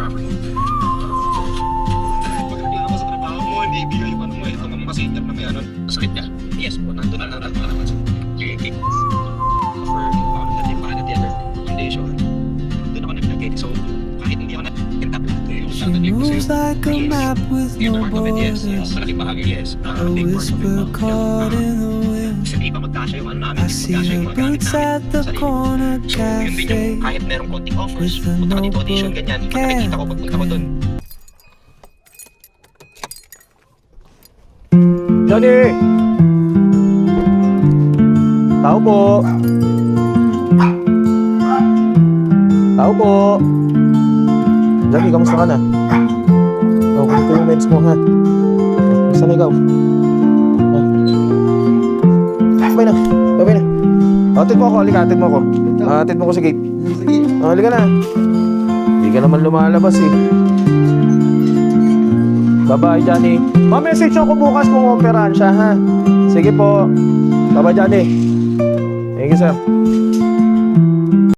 property. Pagkakita mo sa trabaho mo, hindi ibigay yung ano mo, ito mga masitap na may ano. Sakit niya? Yes po, nandun na naman sa okay. For the other foundation, doon ako nag-locate. So, kahit hindi ako nag-tap She moves like a map with no borders. malaking bahagi, yes. A whisper caught in the wind. Kasi di ba magkasya yung ano namin, I see her boots at the corner yun din cafe yung kahit merong konting offers, with a punta ka dito audition, notebook ganyan. Pag nakikita ko, pagpunta ko doon. Johnny! Tao po! Tao po! Johnny, kamusta ka na? Oh, kunin ko yung meds mo, ha? Kamusta na ikaw? Ha? Babay na, babay na. Atid mo ako, halika, atid mo ako. Atid mo ko sa gate. Halika na. Hindi ka naman lumalabas eh. Bye-bye, Johnny. Ma-message ako bukas kung operahan siya, ha? Sige po. Bye-bye, Johnny. Thank you, sir.